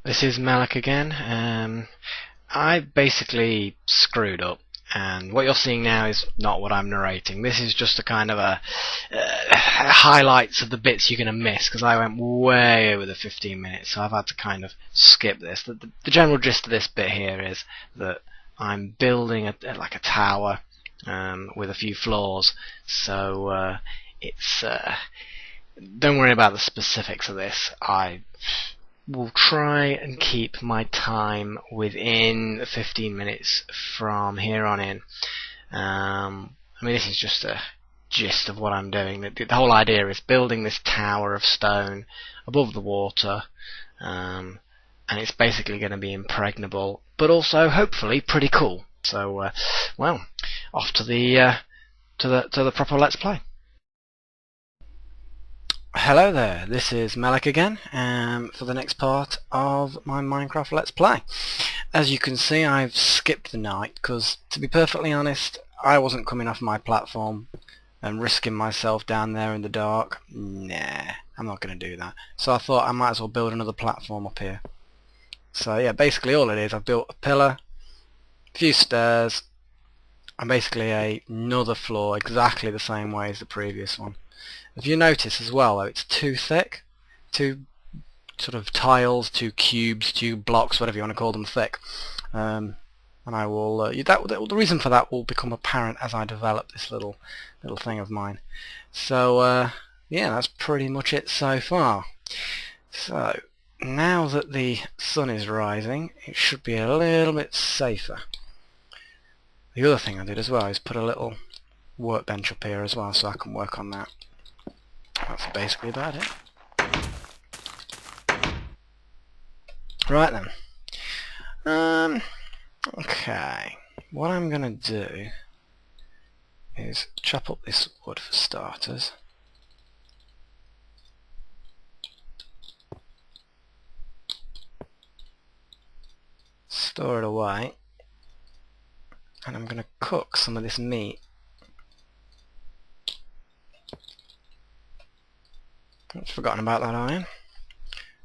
This is Malik again. I basically screwed up, and what you're seeing now is not what I'm narrating. This is just a kind of a highlights of the bits you're going to miss, because I went way over the 15 minutes, so I've had to kind of skip this. The general gist of this bit here is that I'm building like a tower with a few floors, so it's don't worry about the specifics of this. I will try and keep my time within 15 minutes from here on in. I mean, this is just a gist of what I'm doing. The whole idea is building this tower of stone above the water, and it's basically going to be impregnable, but also hopefully pretty cool. So, well, off to the proper Let's Play. Hello there, this is Malik again for the next part of my Minecraft Let's Play. As you can see, I've skipped the night because, to be perfectly honest, I wasn't coming off my platform and risking myself down there in the dark. Nah, I'm not going to do that. So I thought I might as well build another platform up here. So yeah, basically all it is, I've built a pillar, a few stairs, and basically another floor exactly the same way as the previous one. If you notice as well, though, it's too thick, two sort of tiles, two cubes, two blocks, whatever you want to call them, thick. And I will. The reason for that will become apparent as I develop this little thing of mine. So yeah, that's pretty much it so far. So now that the sun is rising, it should be a little bit safer. The other thing I did as well is put a little workbench up here as well, so I can work on that. That's basically about it. Right then. Okay. What I'm gonna do is chop up this wood for starters. Store it away. And I'm gonna cook some of this meat. I've forgotten about that iron.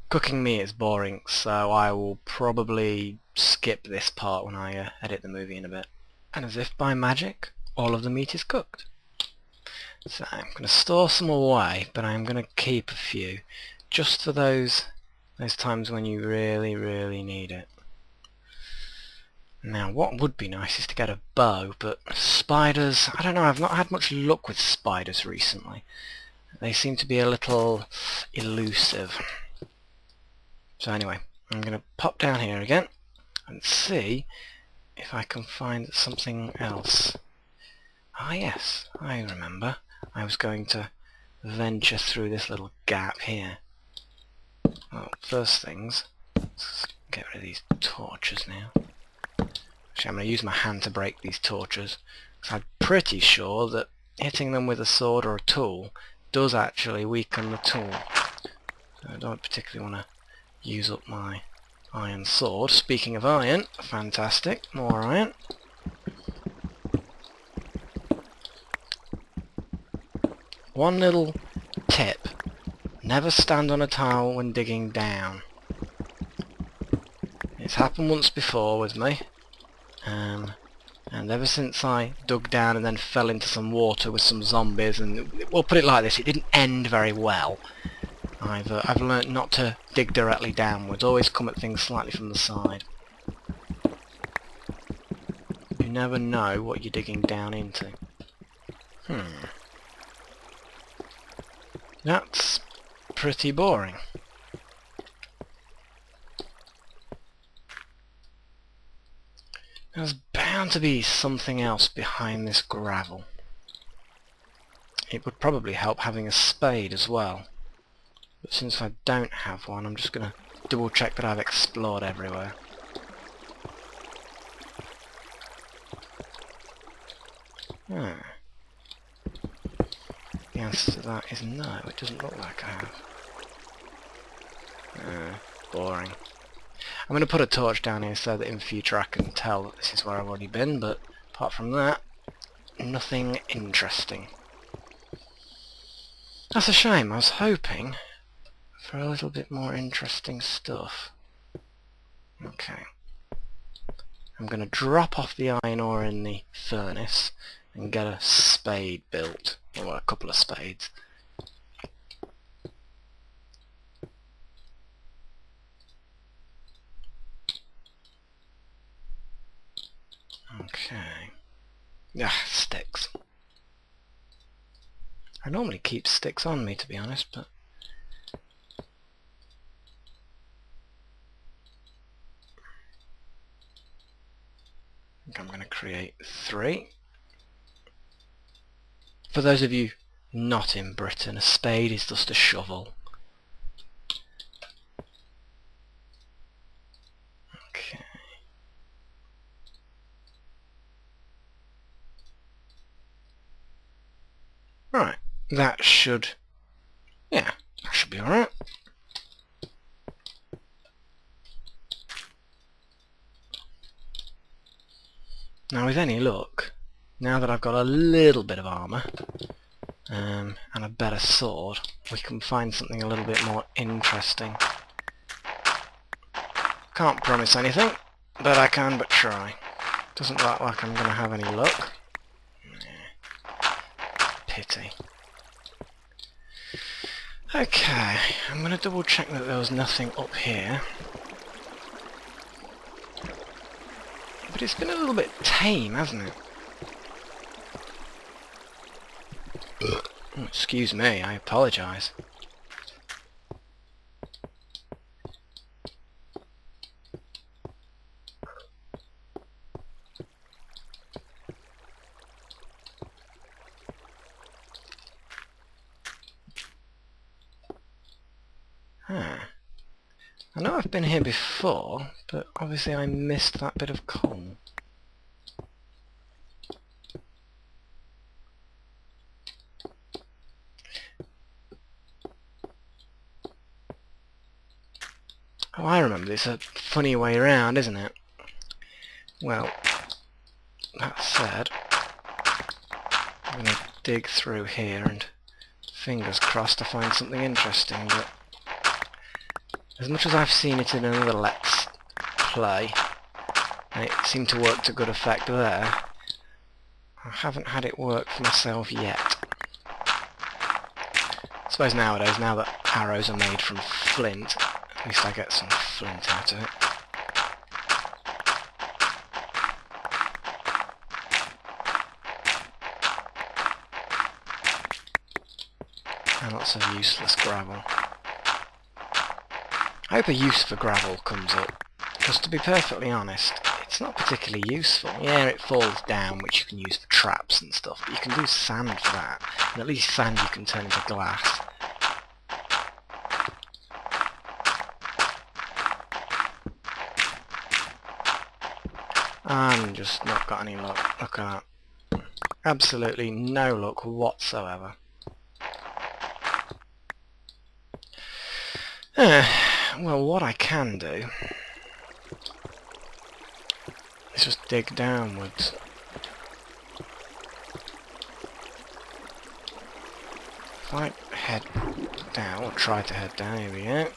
Cooking meat is boring, so I will probably skip this part when I edit the movie in a bit. And as if by magic, all of the meat is cooked. So I'm going to store some away, but I'm going to keep a few, just for those times when you really, really need it. Now what would be nice is to get a bow, but spiders, I don't know, I've not had much luck with spiders recently. They seem to be a little elusive. So anyway, I'm going to pop down here again and see if I can find something else. Ah yes, I remember. I was going to venture through this little gap here. Well, first things, let's get rid of these torches now. Actually, I'm going to use my hand to break these torches, because I'm pretty sure that hitting them with a sword or a tool does actually weaken the tool. So I don't particularly want to use up my iron sword. Speaking of iron, fantastic, more iron. One little tip, never stand on a tile when digging down. It's happened once before with me, and ever since I dug down and then fell into some water with some zombies, and we'll put it like this, it didn't end very well. I've learnt not to dig directly downwards, always come at things slightly from the side. You never know what you're digging down into. That's pretty boring. There's bound to be something else behind this gravel. It would probably help having a spade as well. But since I don't have one, I'm just going to double check that I've explored everywhere. The answer to that is no, it doesn't look like I have. Boring. I'm going to put a torch down here so that in future I can tell that this is where I've already been, but apart from that, nothing interesting. That's a shame, I was hoping for a little bit more interesting stuff. Okay. I'm going to drop off the iron ore in the furnace and get a spade built, or a couple of spades. Okay. Ah, sticks. I normally keep sticks on me, to be honest, but I think I'm going to create 3. For those of you not in Britain, a spade is just a shovel. Okay. Right, that should be alright. Now with any luck, now that I've got a little bit of armour and a better sword, we can find something a little bit more interesting. Can't promise anything, but I can but try. Doesn't look like I'm going to have any luck. Pity. Okay, I'm going to double check that there was nothing up here. But it's been a little bit tame, hasn't it? Oh, excuse me, I apologise. I know I've been here before, but obviously I missed that bit of coal. Oh, I remember. It's a funny way around, isn't it? Well, that said, I'm going to dig through here and fingers crossed to find something interesting, but as much as I've seen it in another Let's Play, and it seemed to work to good effect there, I haven't had it work for myself yet. I suppose nowadays, now that arrows are made from flint, at least I get some flint out of it. And lots of useless gravel. I hope a use for gravel comes up, because to be perfectly honest, it's not particularly useful. Yeah, it falls down, which you can use for traps and stuff, but you can do sand for that, and at least sand you can turn into glass. I'm just not got any luck. Look at that. Absolutely no luck whatsoever. Well, what I can do is just dig downwards. If I head down, or try to head down, here we go.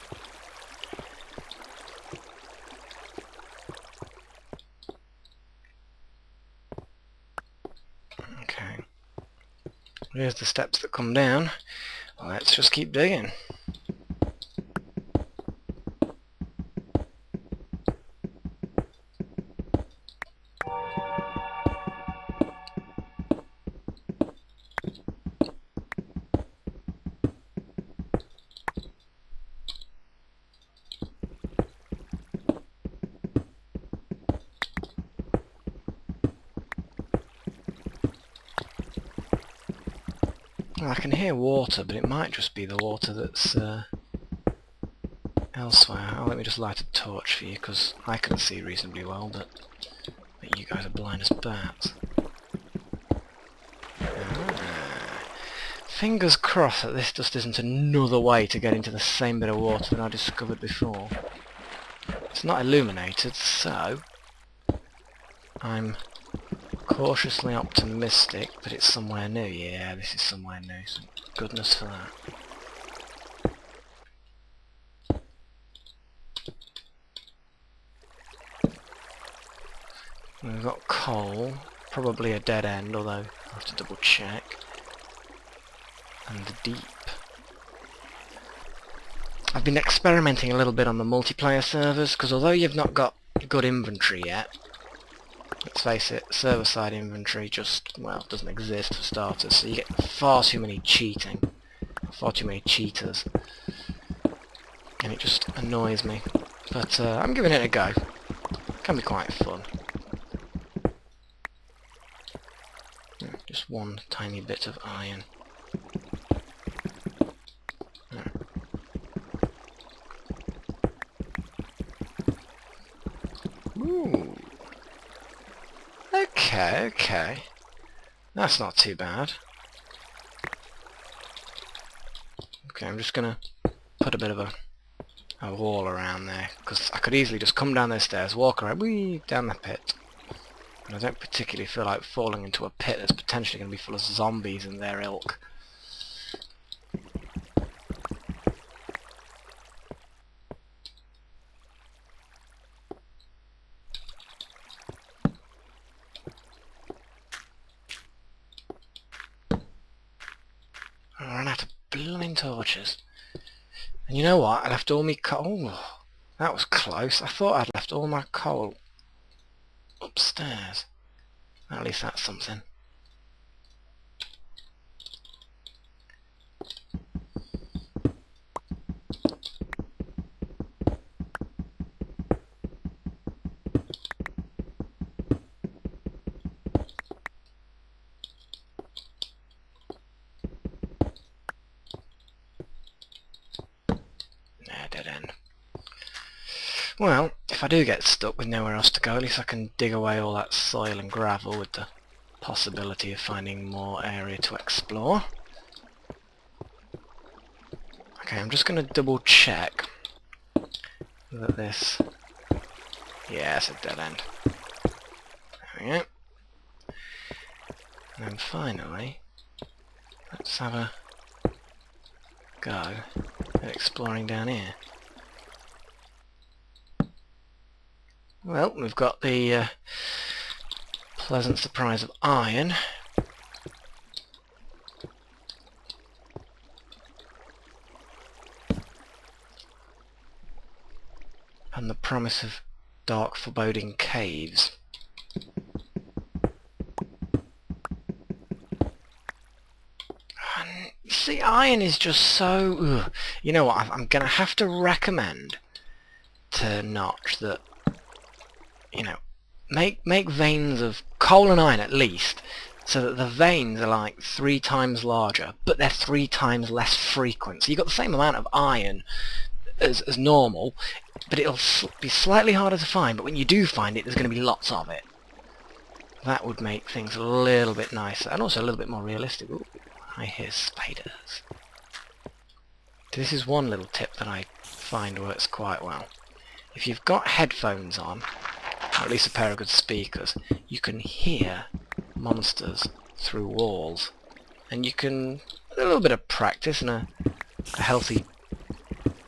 Okay. Here's the steps that come down. Let's just keep digging. Well, I can hear water, but it might just be the water that's elsewhere. Oh, let me just light a torch for you, because I can see reasonably well, but you guys are blind as bats. Fingers crossed that this just isn't another way to get into the same bit of water that I discovered before. It's not illuminated, so I'm cautiously optimistic that it's somewhere new. Yeah, this is somewhere new, so goodness for that. We've got coal, probably a dead end, although I'll have to double check. And the deep. I've been experimenting a little bit on the multiplayer servers, because although you've not got good inventory yet, let's face it, server-side inventory just, well, doesn't exist for starters, so you get far too many cheaters, and it just annoys me. But I'm giving it a go. It can be quite fun. Just one tiny bit of iron. Ooh. Okay. That's not too bad. Okay, I'm just gonna put a bit of a wall around there, because I could easily just come down those stairs, walk around, whee, down the pit. And I don't particularly feel like falling into a pit that's potentially going to be full of zombies and their ilk. I ran out of blooming torches. And you know what? I left all my coal. Oh, that was close. I thought I'd left all my coal upstairs. At least that's something. Dead end. Well, if I do get stuck with nowhere else to go, at least I can dig away all that soil and gravel with the possibility of finding more area to explore. Okay, I'm just going to double check that this... Yeah, it's a dead end. There we go. And then finally, let's have a go at exploring down here. Well, we've got the pleasant surprise of iron. And the promise of dark, foreboding caves. And see, iron is just so... Ugh. You know what, I'm going to have to recommend to Notch that, you know, make veins of coal and iron at least, so that the veins are like 3 times larger, but they're 3 times less frequent. So you've got the same amount of iron as normal, but it'll be slightly harder to find, but when you do find it, there's going to be lots of it. That would make things a little bit nicer, and also a little bit more realistic. Ooh, I hear spiders. This is one little tip that I find works quite well. If you've got headphones on, or at least a pair of good speakers, you can hear monsters through walls. And you can, with a little bit of practice and a healthy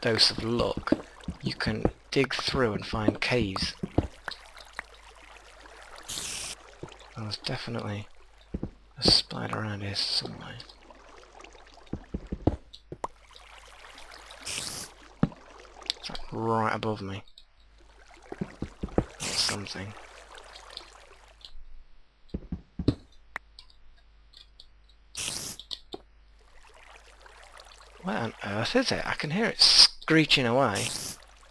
dose of luck, you can dig through and find caves. Oh, there's definitely a spider around here somewhere. It's like right above me. Or something. Where on earth is it? I can hear it screeching away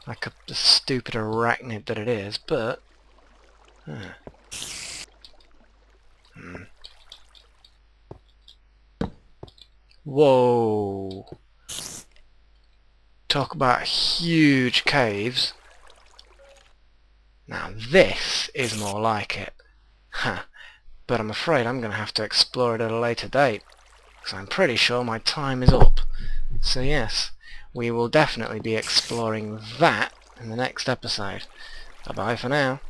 like the stupid arachnid that it is, but... Whoa! Talk about huge caves. Now this is more like it. Huh. But I'm afraid I'm going to have to explore it at a later date, because I'm pretty sure my time is up. So yes, we will definitely be exploring that in the next episode. Bye bye for now.